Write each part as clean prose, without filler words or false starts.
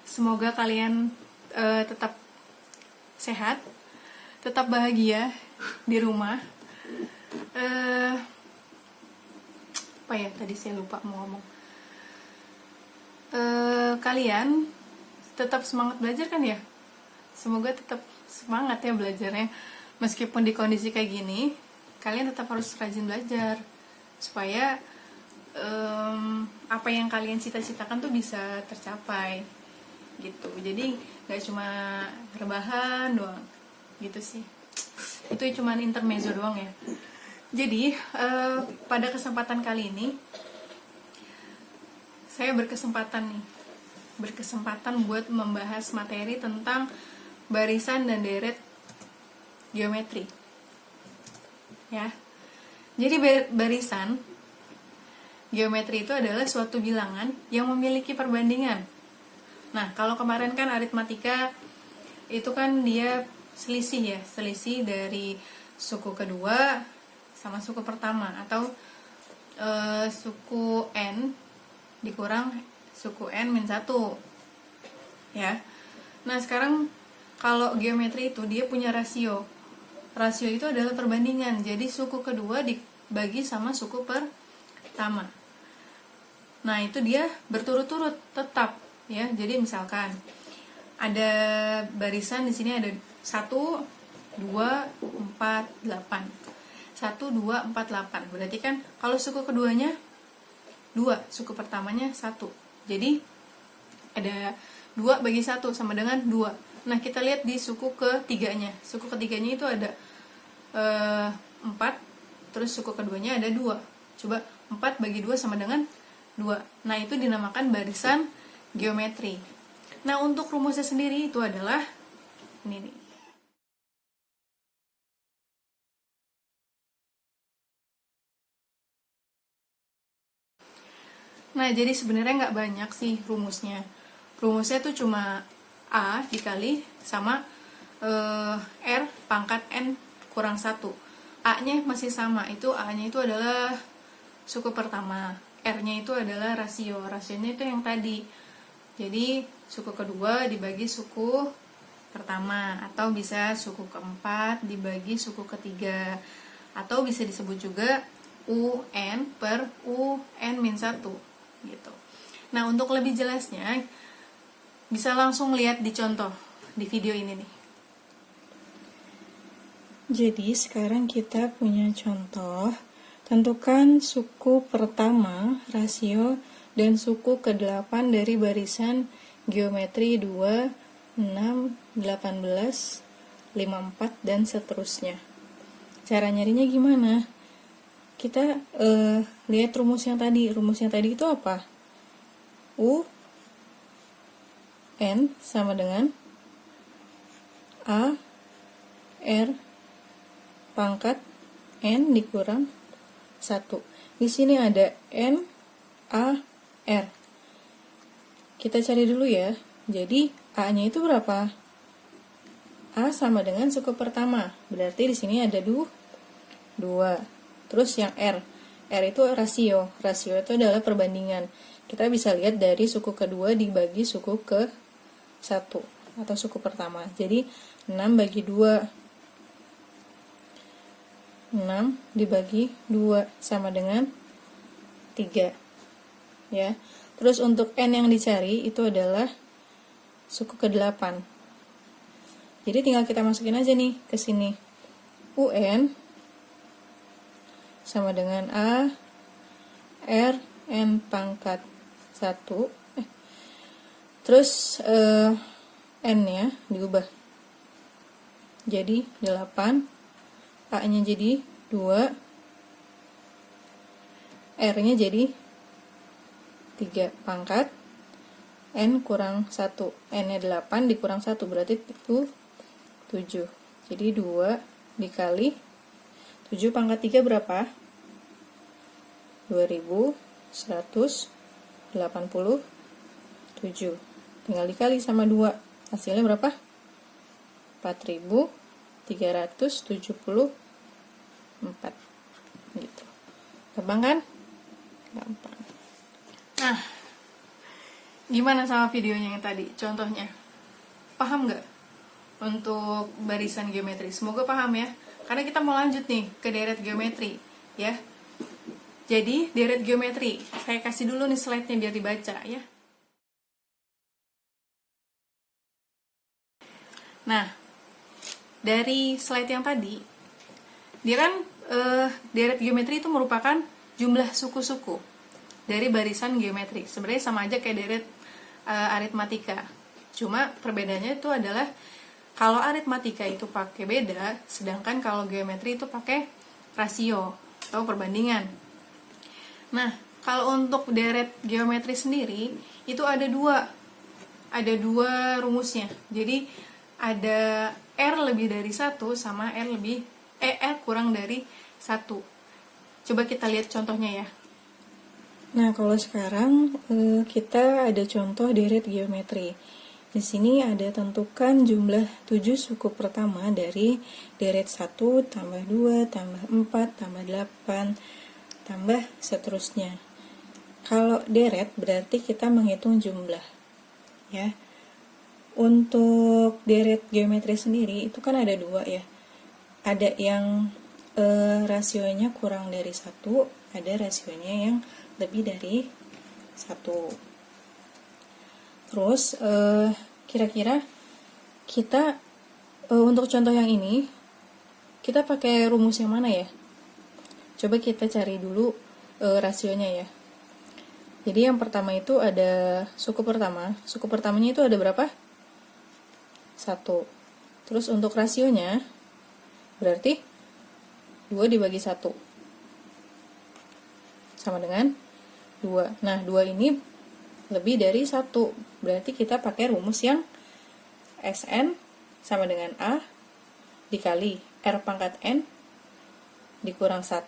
Semoga kalian tetap sehat, tetap bahagia di rumah. Apa ya, tadi saya lupa mau ngomong. Kalian tetap semangat belajar kan ya? Semoga tetap semangat ya belajarnya. Meskipun di kondisi kayak gini, kalian tetap harus rajin belajar supaya apa yang kalian cita-citakan tuh bisa tercapai gitu. Jadi nggak cuma rebahan doang gitu sih. Itu cuma intermezzo doang ya. Jadi pada kesempatan kali ini saya berkesempatan buat membahas materi tentang barisan dan deret geometri. Ya. Jadi barisan geometri itu adalah suatu bilangan yang memiliki perbandingan. Nah, kalau kemarin kan aritmatika itu kan dia selisih dari suku kedua sama suku pertama, atau suku n dikurang suku n min 1 ya. Nah, sekarang kalau geometri itu dia punya rasio itu adalah perbandingan. Jadi suku kedua dibagi sama suku pertama. Nah, itu dia berturut-turut tetap ya. Jadi misalkan ada barisan di sini ada 1 2 4 8. 1 2 4 8. Berarti kan kalau suku keduanya 2, suku pertamanya 1. Jadi ada 2 bagi 1 sama dengan 2. Nah, kita lihat di suku ketiganya. Suku ketiganya itu ada 4, terus suku keduanya ada 2. Coba 4 bagi 2 sama dengan 2. Nah, itu dinamakan barisan geometri. Nah, untuk rumusnya sendiri itu adalah ini nih. Nah, jadi sebenarnya nggak banyak sih rumusnya. Rumusnya tuh cuma A dikali sama R pangkat N kurang 1. A-nya masih sama, itu A-nya itu adalah suku pertama. R-nya itu adalah rasio. Rasionya itu yang tadi. Jadi, suku kedua dibagi suku pertama. Atau bisa suku keempat dibagi suku ketiga. Atau bisa disebut juga UN per UN min 1. Gitu. Nah, untuk lebih jelasnya bisa langsung lihat di contoh di video ini nih. Jadi sekarang kita punya contoh, tentukan suku pertama, rasio, dan suku ke-8 dari barisan geometri 2, 6, 18, 54, dan seterusnya. Cara nyarinya gimana? Kita lihat rumus yang tadi. Rumus yang tadi itu apa? U N sama dengan A R pangkat N dikurang 1. Di sini ada N A R. Kita cari dulu ya. Jadi A-nya itu berapa? A sama dengan suku pertama. Berarti di sini ada 2. Terus yang R itu rasio. Rasio itu adalah perbandingan. Kita bisa lihat dari suku kedua dibagi suku ke 1 atau suku pertama. Jadi 6 bagi 2. 6 dibagi 2 sama dengan 3. Ya. Terus untuk N yang dicari itu adalah suku ke-8. Jadi tinggal kita masukin aja nih ke sini. UN sama dengan A R N pangkat 1. Terus N-nya diubah jadi 8, A-nya jadi 2, R-nya jadi 3 pangkat N kurang 1. N-nya 8 dikurang 1 berarti itu 7. Jadi 2 dikali 7 pangkat 3 berapa? 2187. Tinggal dikali sama 2. Hasilnya berapa? 4374. Gitu. Gampang kan? Gampang. Nah, Gimana sama videonya yang tadi? Contohnya, paham nggak untuk barisan geometri? Semoga paham ya, karena kita mau lanjut nih ke deret geometri ya. Jadi deret geometri, saya kasih dulu nih slide-nya biar dibaca ya. Nah, dari slide yang tadi, dia kan deret geometri itu merupakan jumlah suku-suku dari barisan geometri. Sebenarnya sama aja kayak deret aritmatika. Cuma perbedaannya itu adalah kalau aritmatika itu pakai beda, sedangkan kalau geometri itu pakai rasio atau perbandingan. Nah, kalau untuk deret geometri sendiri itu ada dua rumusnya. Jadi ada R lebih dari 1 sama R kurang dari 1. Coba kita lihat contohnya ya. Nah, kalau sekarang kita ada contoh deret geometri. Di sini ada tentukan jumlah 7 suku pertama dari deret 1 tambah 2 tambah 4 tambah 8 tambah seterusnya. Kalau deret berarti kita menghitung jumlah ya. Untuk deret geometri sendiri itu kan ada dua ya. Ada yang rasionya kurang dari 1, ada rasionya yang lebih dari 1. Terus kira-kira kita untuk contoh yang ini kita pakai rumus yang mana ya? Coba kita cari dulu rasionya ya. Jadi yang pertama itu ada suku pertama. Suku pertamanya itu ada berapa? 1. Terus untuk rasionya berarti 2 dibagi 1 sama dengan 2. Nah, 2 ini lebih dari 1. Berarti kita pakai rumus yang Sn sama dengan A dikali R pangkat N dikurang 1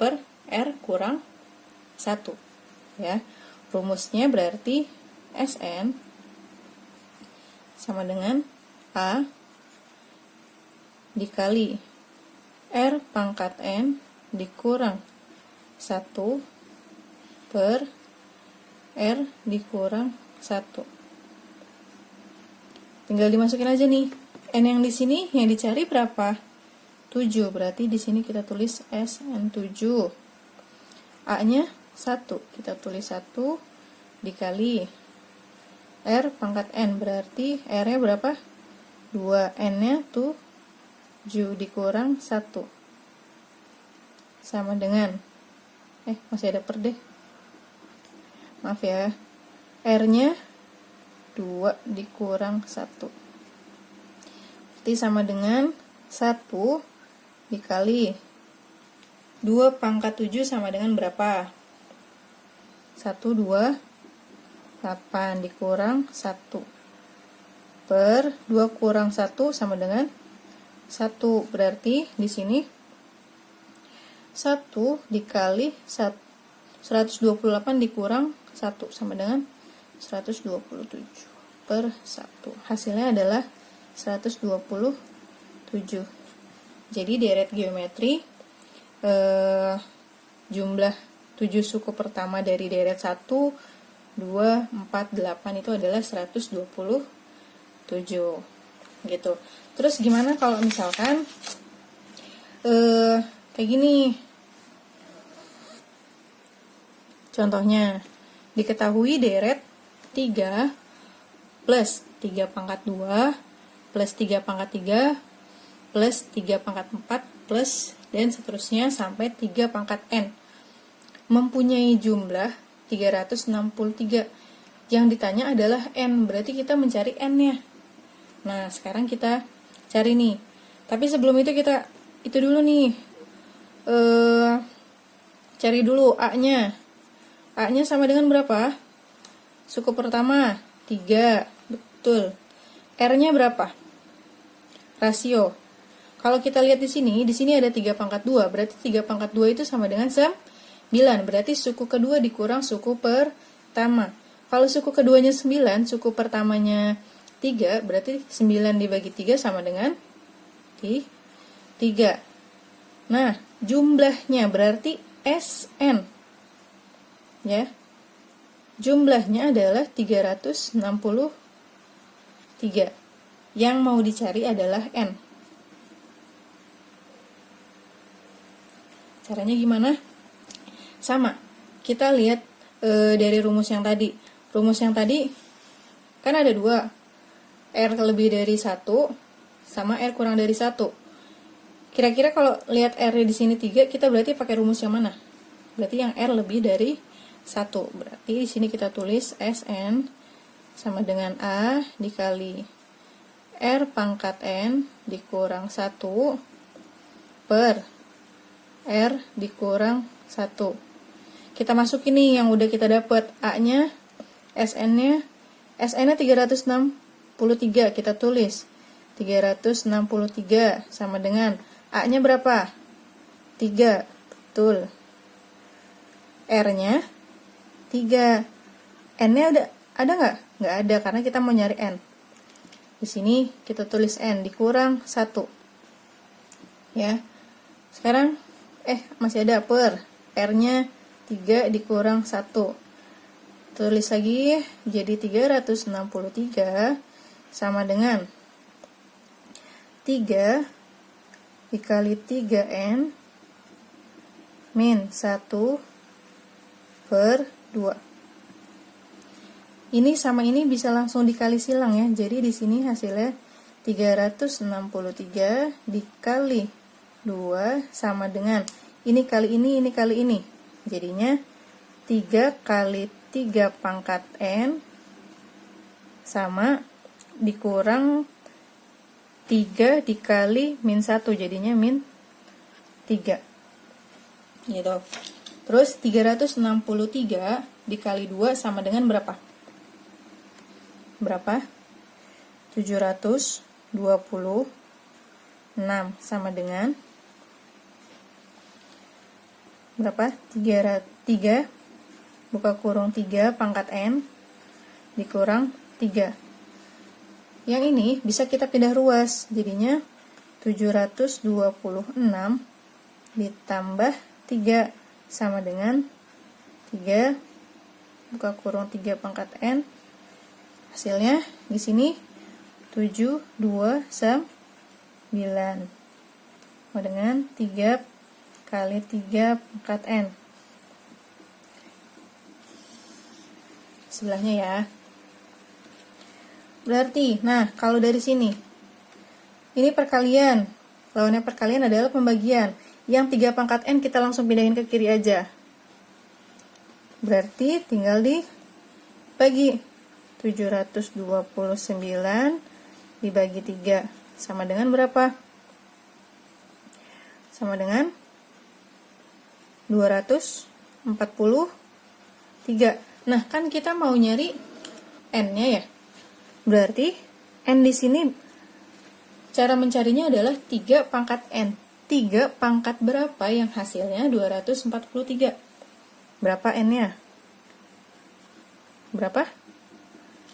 per R kurang 1. Ya. Rumusnya berarti Sn sama dengan A dikali R pangkat N dikurang 1 per R dikurang 1. Tinggal dimasukin aja nih. N yang di sini yang dicari berapa? 7. Berarti di sini kita tulis Sn7. A-nya 1. Kita tulis 1 dikali R pangkat N. Berarti R-nya berapa? 2. N-nya 7 dikurang 1. Sama dengan masih ada per deh. Maaf ya. R-nya 2 dikurang 1. Berarti sama dengan 1 dikali 2 pangkat 7 sama dengan berapa? 1, 2, 8 dikurang 1. Per 2 kurang 1 sama dengan 1. Berarti di sini 1 dikali 128 dikurang 1 sama dengan 127 per 1. Hasilnya adalah 127. Jadi deret geometri jumlah 7 suku pertama dari deret 1, 2, 4, 8 itu adalah 127 gitu. Terus gimana kalau misalkan kayak gini contohnya, diketahui deret 3 plus 3 pangkat 2 plus 3 pangkat 3 plus 3 pangkat 4 plus dan seterusnya sampai 3 pangkat N mempunyai jumlah 363. Yang ditanya adalah N, berarti kita mencari N-nya. Nah, sekarang kita cari nih. Tapi sebelum itu kita dulu nih. Cari dulu A-nya. A-nya sama dengan berapa? Suku pertama 3, betul. R-nya berapa? Rasio. Kalau kita lihat di sini ada 3 pangkat 2, berarti 3 pangkat 2 itu sama dengan 9, berarti suku kedua dikurang suku pertama. Kalau suku keduanya 9, suku pertamanya 3, berarti 9 dibagi 3 sama dengan 3. Nah, jumlahnya berarti Sn. Ya. Jumlahnya adalah 363. Yang mau dicari adalah N. Caranya gimana? Sama. Kita lihat dari rumus yang tadi. Rumus yang tadi kan ada dua. R lebih dari 1 sama R kurang dari 1. Kira-kira kalau lihat R di sini 3, kita berarti pakai rumus yang mana? Berarti yang R lebih dari 1. Berarti di sini kita tulis Sn sama dengan A dikali R pangkat N dikurang 1 per R dikurang 1. Kita masukin nih yang udah kita dapat. A-nya, Sn-nya 363. Kita tulis 363 sama dengan A-nya berapa? 3. Betul. R-nya 3. N-nya ada nggak? Nggak ada, karena kita mau nyari N. Di sini kita tulis N dikurang 1. Ya. Sekarang masih ada per R-nya 3 dikurang 1. Tulis lagi, jadi 363 sama dengan 3 dikali 3N min 1 per 2. Ini sama ini bisa langsung dikali silang ya. Jadi di sini hasilnya 363 dikali 2 sama dengan ini kali ini kali ini. Jadinya 3 kali 3 pangkat N sama dikurang 3 dikali min 1, jadinya min 3. Gitu. Terus 363 dikali 2 sama dengan berapa? Berapa? 726 sama dengan berapa? 3 buka kurung 3 pangkat N dikurang 3. Yang ini bisa kita pindah ruas, jadinya 726 ditambah 3 sama dengan 3 buka kurung 3 pangkat N. Hasilnya di sini 729 sama dengan 3 kali 3 pangkat N. Sebelahnya ya. Berarti, nah kalau dari sini, ini perkalian. Lawannya perkalian adalah pembagian. Yang 3 pangkat N kita langsung pindahin ke kiri aja. Berarti tinggal dibagi. 729 dibagi 3 sama dengan berapa? Sama dengan 243. Nah, kan kita mau nyari N-nya ya. Berarti N di sini cara mencarinya adalah 3 pangkat N. 3 pangkat berapa yang hasilnya 243? Berapa N-nya? Berapa?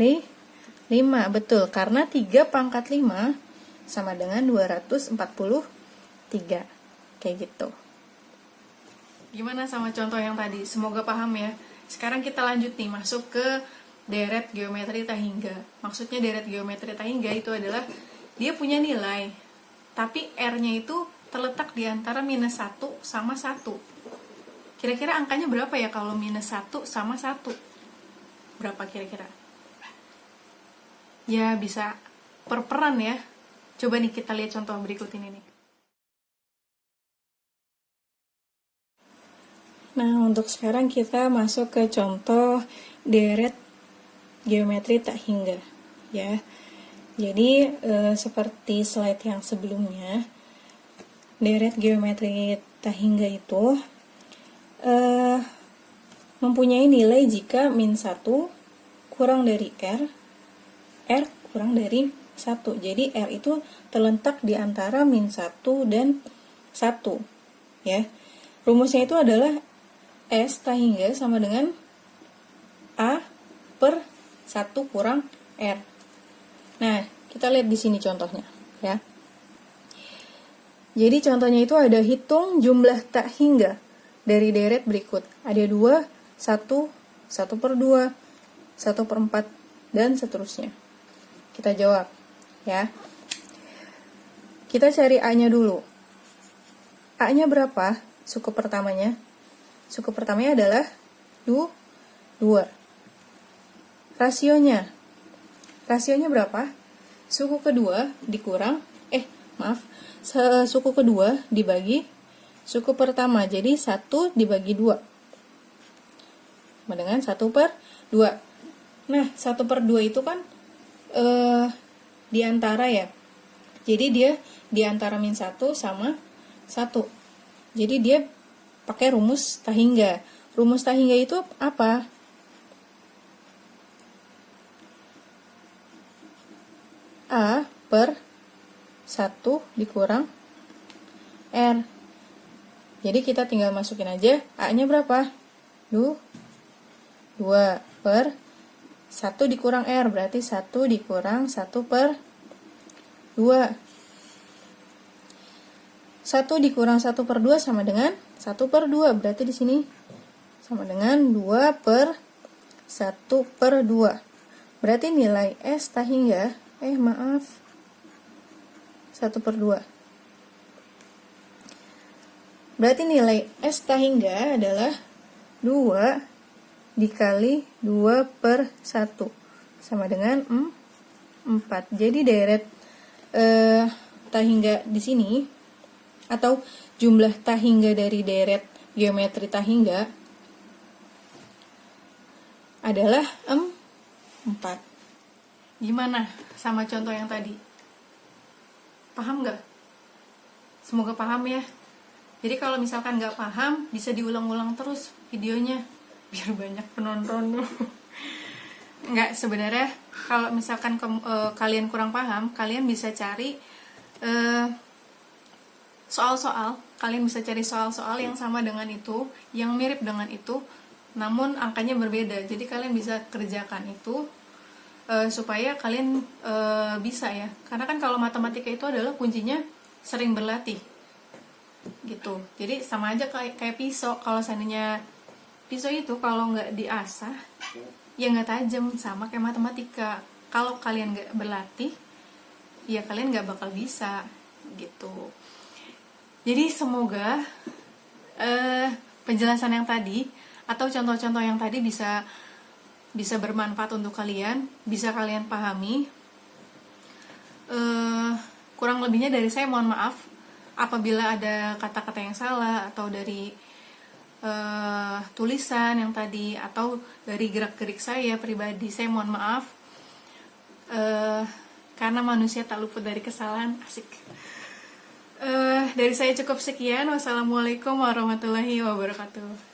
5, betul. Karena 3 pangkat 5 sama dengan 243. Kayak gitu. Gimana sama contoh yang tadi? Semoga paham ya. Sekarang kita lanjut nih, masuk ke deret geometri tak hingga. Maksudnya deret geometri tak hingga itu adalah dia punya nilai, tapi R-nya itu terletak di antara minus 1 sama 1. Kira-kira angkanya berapa ya kalau minus 1 sama 1? Berapa kira-kira? Ya bisa per-peran ya. Coba nih kita lihat contoh berikut ini nih. Nah, untuk sekarang kita masuk ke contoh deret geometri tak hingga ya. Jadi seperti slide yang sebelumnya, deret geometri tak hingga itu mempunyai nilai jika min 1 kurang dari R kurang dari 1. Jadi R itu terletak di antara min 1 dan 1 ya. Rumusnya itu adalah S tak hingga sama dengan A per 1 kurang R. Nah, kita lihat di sini contohnya ya. Jadi contohnya itu ada hitung jumlah tak hingga dari deret berikut. Ada 2, 1, 1/2, 1/4, dan seterusnya. Kita jawab, ya. Kita cari A-nya dulu. A-nya berapa? Suku pertamanya. Suku pertamanya adalah 2. Rasionya. Rasionya berapa? Suku kedua dikurang, suku kedua dibagi suku pertama. Jadi 1 dibagi 2. Sama dengan 1/2. Nah, 1/2 itu kan diantara ya. Jadi dia diantara -1 sama 1. Jadi dia pakai rumus Tahingga. Rumus Tahingga itu apa? A per 1 dikurang R. Jadi kita tinggal masukin aja. A-nya berapa? 2 per 1 dikurang R. Berarti 1 dikurang 1/2. 1 dikurang 1/2 sama dengan 1/2. Berarti di sini sama dengan 2 per 1/2. Berarti nilai S Tahingga 1/2. Berarti nilai S Tahingga adalah 2 dikali 2/1 sama dengan 4. Jadi deret Tahingga di sini, atau jumlah Tahingga dari deret geometri Tahingga adalah 4. Gimana sama contoh yang tadi? Paham nggak? Semoga paham ya. Jadi kalau misalkan nggak paham, bisa diulang-ulang terus videonya biar banyak penonton. Nggak, sebenarnya kalau misalkan kalian kurang paham, kalian bisa cari soal-soal. Kalian bisa cari soal-soal yang sama dengan itu, yang mirip dengan itu, namun angkanya berbeda. Jadi kalian bisa kerjakan itu supaya kalian bisa ya. Karena kan kalau matematika itu adalah kuncinya sering berlatih gitu. Jadi sama aja kayak pisau. Kalau seandainya pisau itu kalau nggak diasah ya nggak tajam. Sama kayak matematika, kalau kalian nggak berlatih ya kalian nggak bakal bisa gitu. Jadi semoga penjelasan yang tadi atau contoh-contoh yang tadi bisa bermanfaat untuk kalian, bisa kalian pahami. Kurang lebihnya dari saya mohon maaf apabila ada kata-kata yang salah, atau dari tulisan yang tadi, atau dari gerak-gerik saya pribadi, saya mohon maaf. Karena manusia tak luput dari kesalahan. Asik. Dari saya cukup sekian. Wassalamualaikum warahmatullahi wabarakatuh.